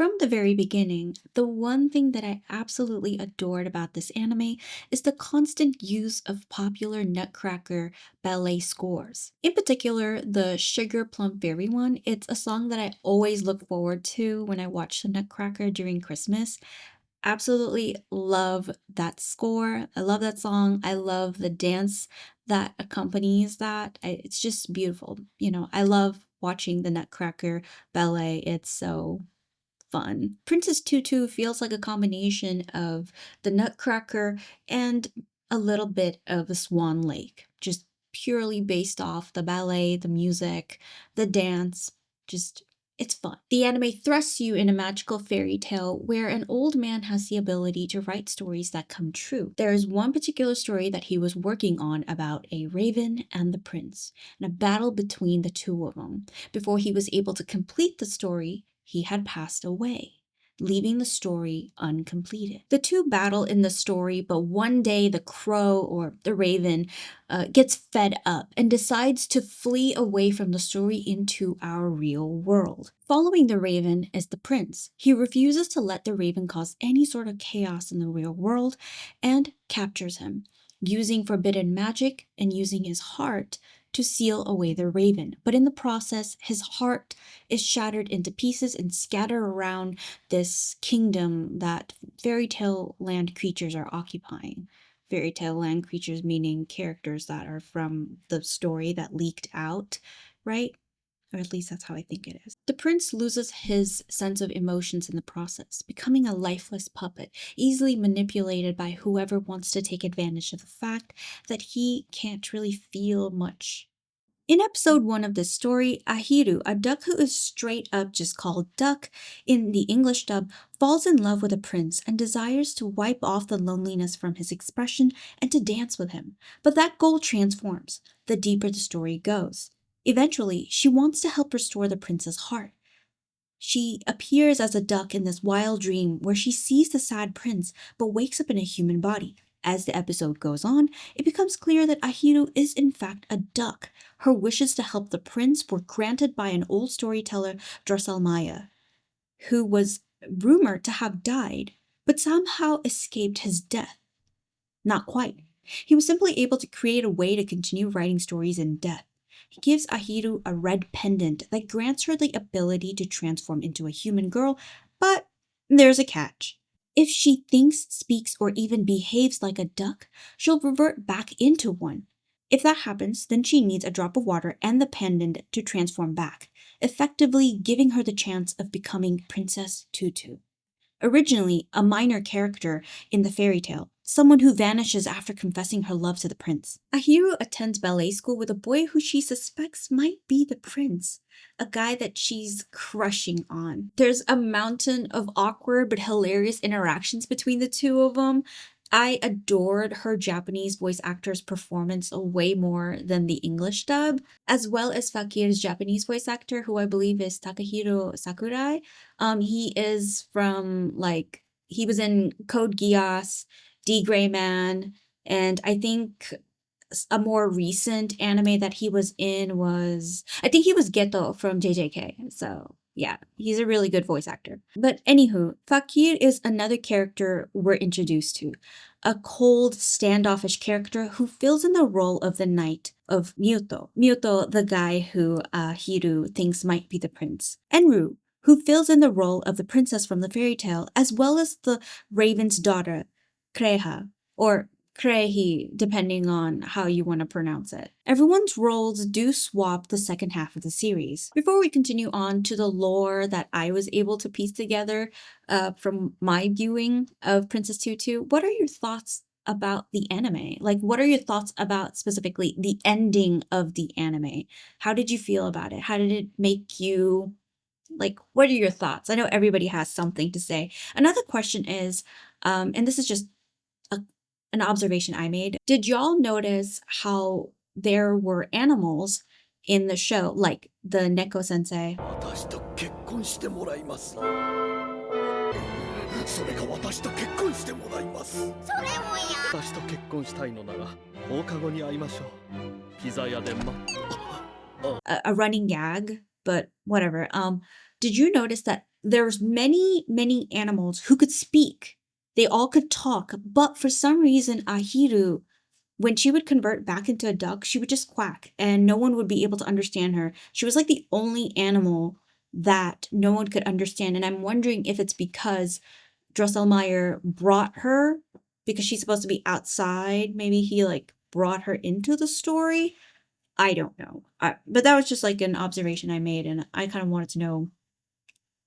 From the very beginning, the one thing that I absolutely adored about this anime is the constant use of popular Nutcracker ballet scores. In particular, the Sugar Plum Fairy one, it's a song that I always look forward to when I watch the Nutcracker during Christmas. Absolutely love that score. I love that song. I love the dance that accompanies that. It's just beautiful. I love watching the Nutcracker ballet. It's so fun. Princess Tutu feels like a combination of the Nutcracker and a little bit of a Swan Lake, just purely based off the ballet, the music, the dance. Just it's fun. The anime thrusts you in a magical fairy tale where an old man has the ability to write stories that come true. There is one particular story that he was working on about a raven and the prince, and a battle between the two of them. Before he was able to complete the story, he had passed away, leaving the story uncompleted. The two battle in the story, but one day the crow or the raven gets fed up and decides to flee away from the story into our real world. Following the raven is the prince. He refuses to let the raven cause any sort of chaos in the real world and captures him, using forbidden magic and using his heart to seal away the raven. But in the process, his heart is shattered into pieces and scattered around this kingdom that fairy tale land creatures are occupying. Fairy tale land creatures meaning characters that are from the story that leaked out, right? Or at least that's how I think it is. The prince loses his sense of emotions in the process, becoming a lifeless puppet, easily manipulated by whoever wants to take advantage of the fact that he can't really feel much. In episode 1 of this story, Ahiru, a duck who is straight up just called Duck in the English dub, falls in love with a prince and desires to wipe off the loneliness from his expression and to dance with him. But that goal transforms the deeper the story goes. Eventually, she wants to help restore the prince's heart. She appears as a duck in this wild dream where she sees the sad prince but wakes up in a human body. As the episode goes on, it becomes clear that Ahiru is in fact a duck. Her wishes to help the prince were granted by an old storyteller, Drosselmaya, who was rumored to have died, but somehow escaped his death. Not quite. He was simply able to create a way to continue writing stories in death. He gives Ahiru a red pendant that grants her the ability to transform into a human girl, but there's a catch. If she thinks, speaks, or even behaves like a duck, she'll revert back into one. If that happens, then she needs a drop of water and the pendant to transform back, effectively giving her the chance of becoming Princess Tutu. Originally a minor character in the fairy tale, someone who vanishes after confessing her love to the prince. Ahiru attends ballet school with a boy who she suspects might be the prince, a guy that she's crushing on. There's a mountain of awkward but hilarious interactions between the two of them. I adored her Japanese voice actor's performance way more than the English dub, as well as Fakir's Japanese voice actor, who I believe is Takahiro Sakurai. He is from he was in Code Geass, D Gray Man, and I think a more recent anime that he was in was, I think he was Geto from JJK. So yeah, he's a really good voice actor. But anywho, Fakir is another character we're introduced to. A cold, standoffish character who fills in the role of the knight of Myoto. Myoto, the guy who Hiru thinks might be the prince. Enru, who fills in the role of the princess from the fairy tale, as well as the raven's daughter, Kreha, or Krehi, depending on how you want to pronounce it. Everyone's roles do swap the second half of the series. Before we continue on to the lore that I was able to piece together from my viewing of Princess Tutu, what are your thoughts about the anime? What are your thoughts about specifically the ending of the anime? How did you feel about it? How did it make you, what are your thoughts? I know everybody has something to say. Another question is, and this is just an observation I made. Did y'all notice how there were animals in the show, like the Neko sensei? 私と結婚してもらいます。それが私と結婚してもらいます。それもや。私と結婚したいのなら放課後に会いましょう。ピザ屋でA running gag, but whatever. Did you notice that There's many animals who could speak. They all could talk, but for some reason, Ahiru, when she would convert back into a duck, she would just quack and no one would be able to understand her. She was like the only animal that no one could understand. And I'm wondering if it's because Drosselmeyer brought her because she's supposed to be outside. Maybe he like brought her into the story. I don't know. But that was just like an observation I made, and I kind of wanted to know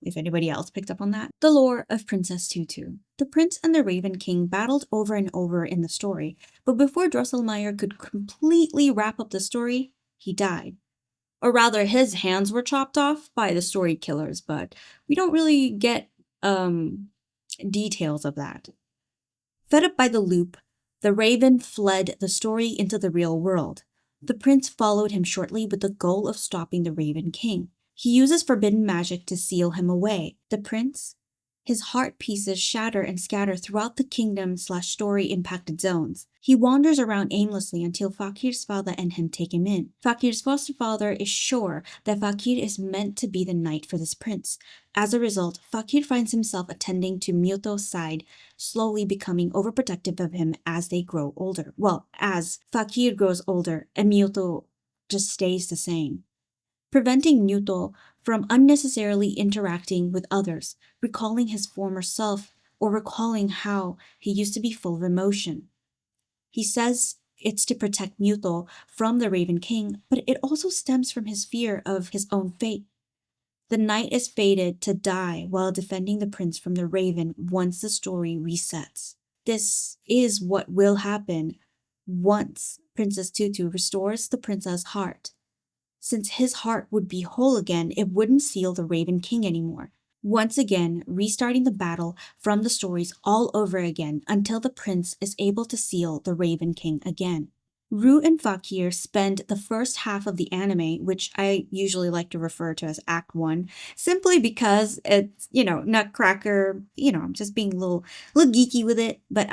if anybody else picked up on that. The lore of Princess Tutu. The prince and the Raven King battled over and over in the story, but before Drosselmeyer could completely wrap up the story, he died. Or rather, his hands were chopped off by the story killers, but we don't really get details of that. Fed up by the loop, the raven fled the story into the real world. The prince followed him shortly with the goal of stopping the Raven King. He uses forbidden magic to seal him away. The prince, his heart pieces shatter and scatter throughout the kingdom/story impacted zones. He wanders around aimlessly until Fakir's father and him take him in. Fakir's foster father is sure that Fakir is meant to be the knight for this prince. As a result, Fakir finds himself attending to Myoto's side, slowly becoming overprotective of him as they grow older. Well, as Fakir grows older and Myoto just stays the same. Preventing Myoto from unnecessarily interacting with others, recalling his former self, or recalling how he used to be full of emotion. He says it's to protect Myoto from the Raven King, but it also stems from his fear of his own fate. The knight is fated to die while defending the prince from the Raven once the story resets. This is what will happen once Princess Tutu restores the princess' heart. Since his heart would be whole again, it wouldn't seal the Raven King anymore. Once again, restarting the battle from the stories all over again until the prince is able to seal the Raven King again. Ru and Fakir spend the first half of the anime, which I usually like to refer to as Act 1, simply because it's, Nutcracker, I'm just being a little geeky with it, but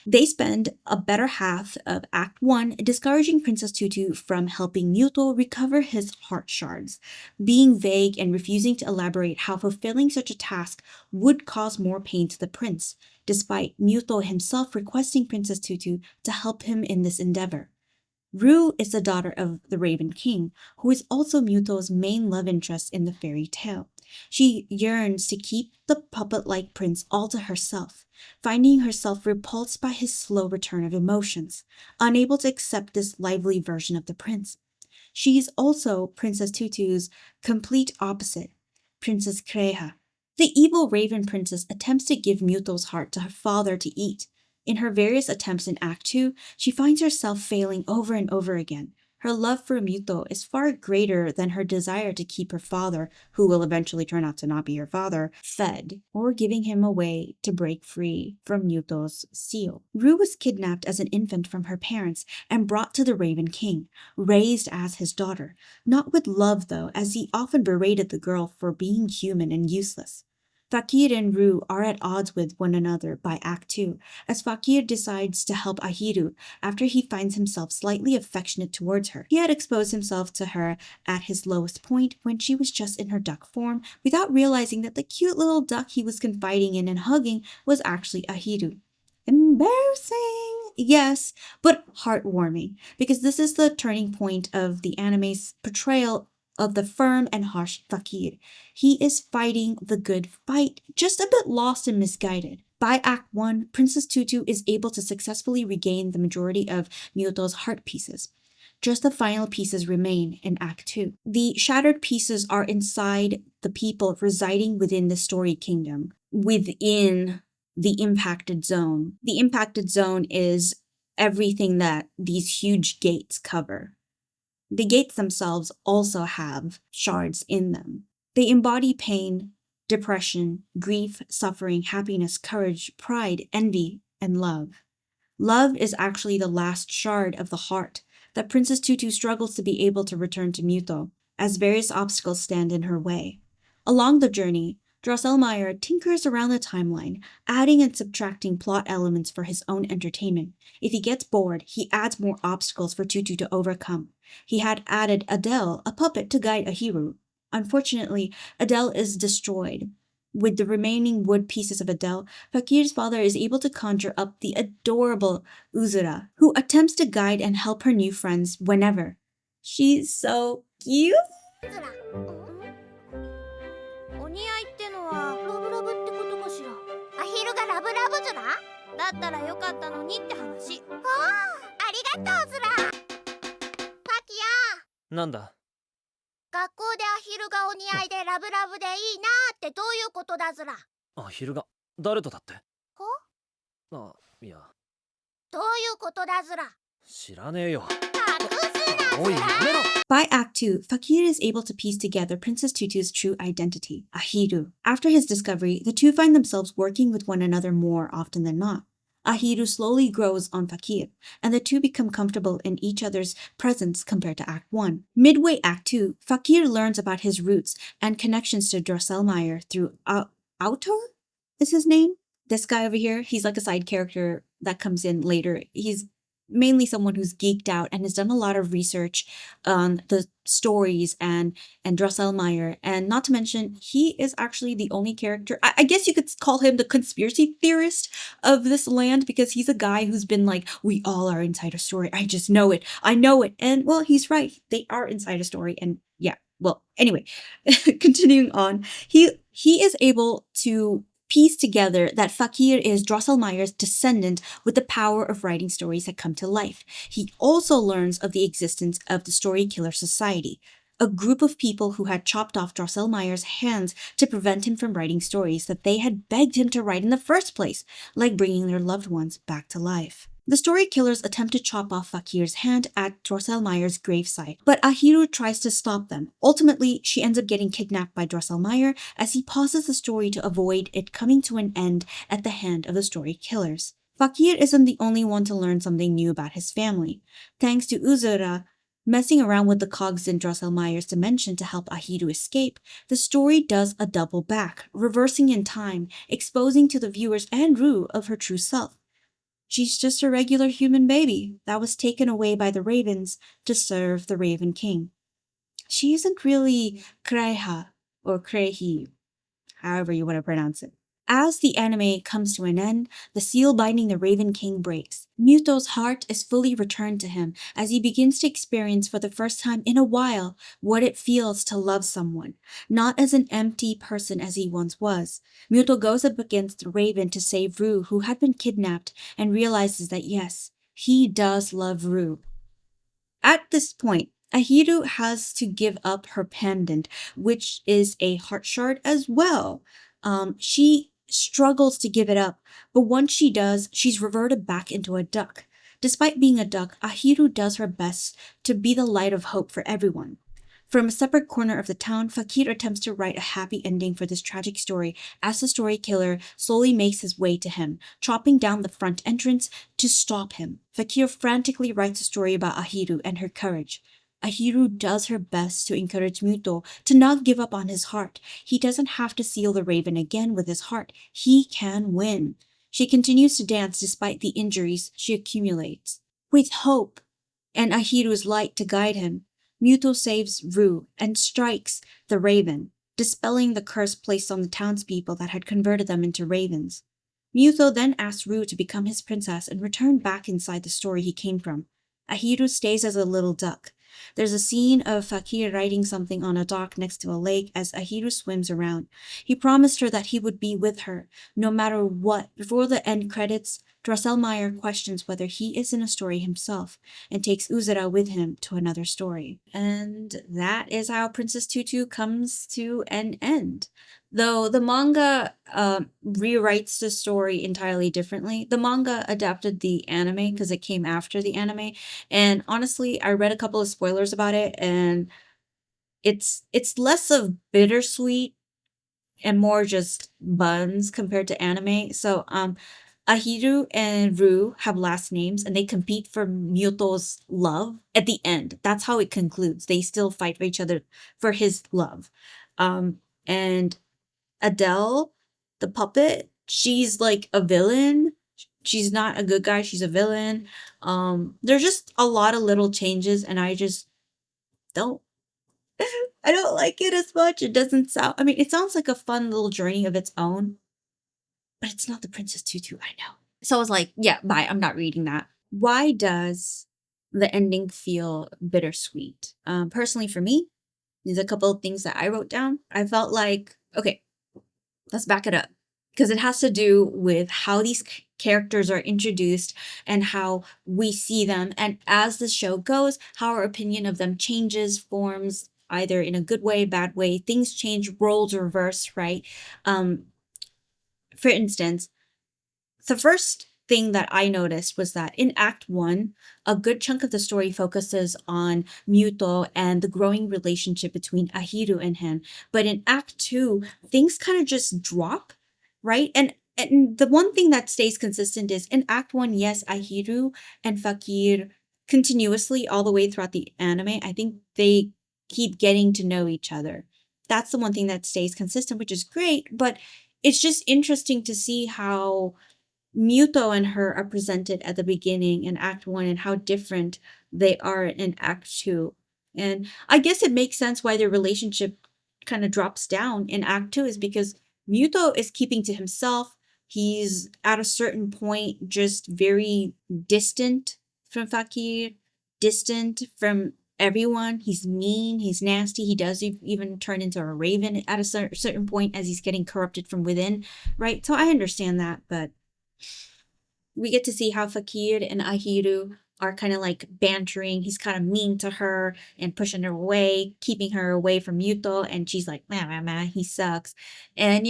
they spend a better half of Act 1 discouraging Princess Tutu from helping Myoto recover his heart shards, being vague and refusing to elaborate how fulfilling such a task would cause more pain to the prince, despite Myoto himself requesting Princess Tutu to help him in this endeavor. Ru is the daughter of the Raven King, who is also Myoto's main love interest in the fairy tale. She yearns to keep the puppet-like prince all to herself, finding herself repulsed by his slow return of emotions, unable to accept this lively version of the prince. She is also Princess Tutu's complete opposite, Princess Kreha. The evil Raven Princess attempts to give Myoto's heart to her father to eat. In her various attempts in Act 2, she finds herself failing over and over again. Her love for Myoto is far greater than her desire to keep her father, who will eventually turn out to not be her father, fed, or giving him a way to break free from Myoto's seal. Ru was kidnapped as an infant from her parents and brought to the Raven King, raised as his daughter. Not with love, though, as he often berated the girl for being human and useless. Fakir and Ru are at odds with one another by Act 2, as Fakir decides to help Ahiru after he finds himself slightly affectionate towards her. He had exposed himself to her at his lowest point when she was just in her duck form, without realizing that the cute little duck he was confiding in and hugging was actually Ahiru. Embarrassing, yes, but heartwarming, because this is the turning point of the anime's portrayal of the firm and harsh Fakir. He is fighting the good fight, just a bit lost and misguided. By Act 1, Princess Tutu is able to successfully regain the majority of Myoto's heart pieces. Just the final pieces remain in Act 2. The shattered pieces are inside the people residing within the story kingdom, within the impacted zone. The impacted zone is everything that these huge gates cover. The gates themselves also have shards in them. They embody pain, depression, grief, suffering, happiness, courage, pride, envy, and love. Love is actually the last shard of the heart that Princess Tutu struggles to be able to return to Myoto, as various obstacles stand in her way. Along the journey, Drosselmeyer tinkers around the timeline, adding and subtracting plot elements for his own entertainment. If he gets bored, he adds more obstacles for Tutu to overcome. He had added Adele, a puppet, to guide Ahiru. Unfortunately, Adele is destroyed With the remaining wood pieces of Adele, Fakir's father is able to conjure up the adorable Uzura, who attempts to guide and help her new friends whenever. She's so cute. お似合いってのはラブラブってことかしら。アヒルがラブラブズラだったらよかったのにって話。ああ、ありがとうズラ。ファキヤ、なんだ。学校でアヒルがお似合いでラブラブでいいなってどういうことだズラ。アヒルが誰とだって。は？いや、どういうことだズラ。知らねえよ。隠すなおい、ズラ。やめろ。By Act 2, Fakir is able to piece together Princess Tutu's true identity, Ahiru. After his discovery, the two find themselves working with one another more often than not. Ahiru slowly grows on Fakir, and the two become comfortable in each other's presence compared to Act 1. Midway Act 2, Fakir learns about his roots and connections to Drosselmeyer through Autor is his name? This guy over here, he's like a side character that comes in later. He's mainly someone who's geeked out and has done a lot of research on the stories and Drosselmeyer, and not to mention he is actually the only character. I guess you could call him the conspiracy theorist of this land, because he's a guy who's been like, we all are inside a story, I just know it, I know it. And well, he's right, they are inside a story. And yeah, well, anyway, continuing on, he is able to piece together that Fakir is Drosselmeyer's descendant with the power of writing stories that come to life. He also learns of the existence of the Story Killer Society, a group of people who had chopped off Drosselmeyer's hands to prevent him from writing stories that they had begged him to write in the first place, like bringing their loved ones back to life. The story killers attempt to chop off Fakir's hand at Drosselmeyer's gravesite, but Ahiru tries to stop them. Ultimately, she ends up getting kidnapped by Drosselmeyer as he pauses the story to avoid it coming to an end at the hand of the story killers. Fakir isn't the only one to learn something new about his family. Thanks to Uzura messing around with the cogs in Drosselmeyer's dimension to help Ahiru escape, the story does a double back, reversing in time, exposing to the viewers and Rue of her true self. She's just a regular human baby that was taken away by the ravens to serve the Raven King. She isn't really Kreha or Krehi, however you want to pronounce it. As the anime comes to an end, the seal binding the Raven King breaks. Muto's heart is fully returned to him as he begins to experience for the first time in a while what it feels to love someone, not as an empty person as he once was. Muto goes up against the Raven to save Rue, who had been kidnapped, and realizes that yes, he does love Rue. At this point, Ahiru has to give up her pendant, which is a heart shard as well. She struggles to give it up, but once she does, she's reverted back into a duck. Despite being a duck, Ahiru does her best to be the light of hope for everyone. From a separate corner of the town, Fakir attempts to write a happy ending for this tragic story as the story killer slowly makes his way to him, chopping down the front entrance to stop him. Fakir frantically writes a story about Ahiru and her courage. Ahiru does her best to encourage Muto to not give up on his heart. He doesn't have to seal the raven again with his heart. He can win. She continues to dance despite the injuries she accumulates. With hope and Ahiru's light to guide him, Muto saves Rue and strikes the raven, dispelling the curse placed on the townspeople that had converted them into ravens. Muto then asks Rue to become his princess and return back inside the story he came from. Ahiru stays as a little duck. There's a scene of Fakir writing something on a dock next to a lake as Ahiru swims around. He promised her that he would be with her, no matter what. Before the end credits, Drosselmeyer questions whether he is in a story himself and takes Uzura with him to another story. And that is how Princess Tutu comes to an end. Though the manga rewrites the story entirely differently. The manga adapted the anime because it came after the anime. And honestly, I read a couple of spoilers about it, and it's less of Bittersweet and more just buns compared to anime. So Ahiru and Rue have last names and they compete for Myoto's love at the end. That's how it concludes. They still fight for each other for his love. And Adele, the puppet, she's like a villain. She's not a good guy, she's a villain. There's just a lot of little changes, and I just don't I don't like it as much. It doesn't sound, I mean, it sounds like a fun little journey of its own, but it's not the Princess Tutu I know. So I was like, yeah, bye. I'm not reading that. Why does the ending feel bittersweet? Personally, for me, there's a couple of things that I wrote down. I felt like, okay, let's back it up because it has to do with how these characters are introduced and how we see them. And as the show goes, how our opinion of them changes, forms either in a good way, bad way. Things change, roles reverse, right? Um, for instance, the first thing that I noticed was that in Act One, a good chunk of the story focuses on Muto and the growing relationship between Ahiru and him. But in Act Two, things kind of just drop, right? And the one thing that stays consistent is in Act One, yes, Ahiru and Fakir continuously all the way throughout the anime, I think they keep getting to know each other. That's the one thing that stays consistent, which is great, but it's just interesting to see how Muto and her are presented at the beginning in Act One and how different they are in Act Two. And I guess it makes sense why their relationship kind of drops down in Act Two is because Muto is keeping to himself. He's at a certain point just very distant from Fakir, distant from everyone. He's mean, he's nasty. He does even turn into a raven at a certain point as he's getting corrupted from within, right? So I understand that, but we get to see how Fakir and Ahiru are kind of like bantering. He's kind of mean to her and pushing her away, keeping her away from Yuto. And she's like, man, man, man, he sucks. And,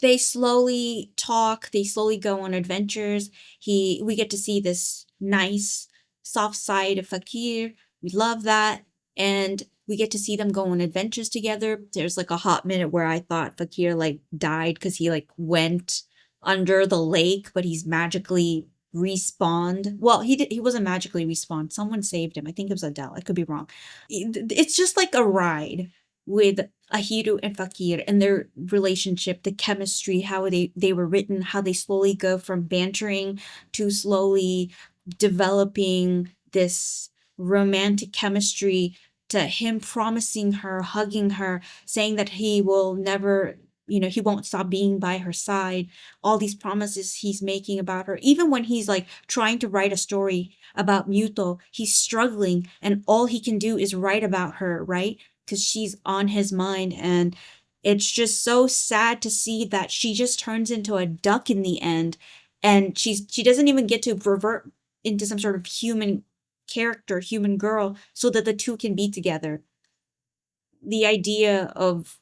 they slowly talk, they slowly go on adventures. We get to see this nice, soft side of Fakir. We love that. And we get to see them go on adventures together. There's like a hot minute where I thought Fakir like died because he like went under the lake, but he's magically respawned. Well, he wasn't magically respawned. Someone saved him. I think it was Adele. I could be wrong. It's just like a ride with Ahiru and Fakir and their relationship, the chemistry, how they were written, how they slowly go from bantering to slowly developing this romantic chemistry to him promising her, hugging her, saying that he will never, he won't stop being by her side, all these promises he's making about her. Even when he's like trying to write a story about Muto, he's struggling and all he can do is write about her, right? Because she's on his mind. And it's just so sad to see that she just turns into a duck in the end. And she doesn't even get to revert into some sort of human character, human girl, so that the two can be together. The idea of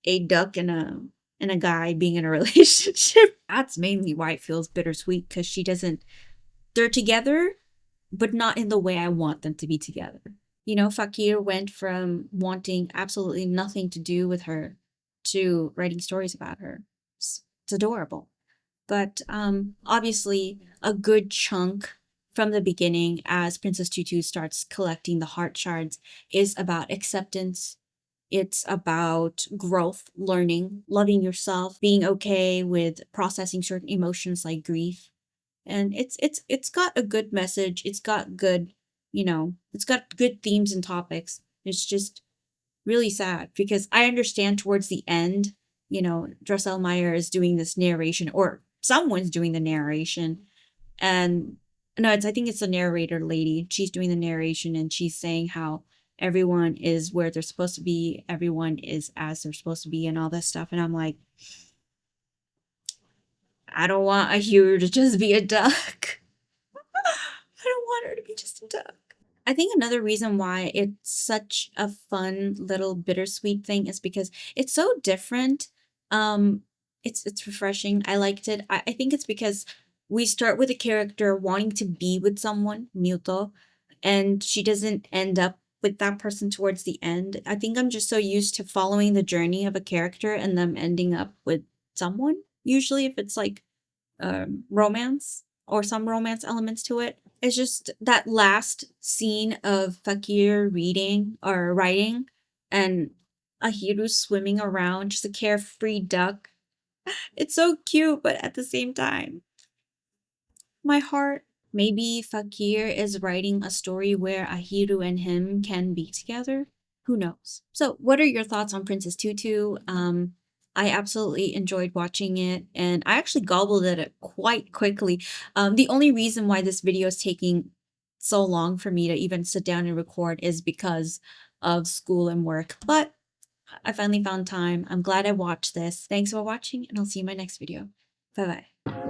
a duck and a guy being in a relationship. That's mainly why it feels bittersweet because they're together, but not in the way I want them to be together. Fakir went from wanting absolutely nothing to do with her to writing stories about her. It's adorable. But obviously, a good chunk from the beginning, as Princess Tutu starts collecting the heart shards, is about acceptance. It's about growth, learning, loving yourself, being okay with processing certain emotions like grief. And it's got a good message. It's got good, it's got good themes and topics. It's just really sad because I understand towards the end, Drosselmeyer is doing this narration or someone's doing the narration. And no, I think it's the narrator lady. She's doing the narration and she's saying how everyone is where they're supposed to be, everyone is as they're supposed to be, and all this stuff. And I'm like, I don't want Ahiru to just be a duck. I don't want her to be just a duck. I think another reason why it's such a fun little bittersweet thing is because it's so different. Um, it's refreshing. I liked it. I think it's because we start with a character wanting to be with someone, Muto, and she doesn't end up with that person towards the end. I think I'm just so used to following the journey of a character and them ending up with someone. Usually, if it's like romance or some romance elements to it. It's just that last scene of Fakir reading or writing and Ahiru swimming around, just a carefree duck. It's so cute, but at the same time, my heart. Maybe Fakir is writing a story where Ahiru and him can be together. Who knows? So, what are your thoughts on Princess Tutu? I absolutely enjoyed watching it, and I actually gobbled at it quite quickly. The only reason why this video is taking so long for me to even sit down and record is because of school and work. But I finally found time. I'm glad I watched this. Thanks for watching, and I'll see you in my next video. Bye bye.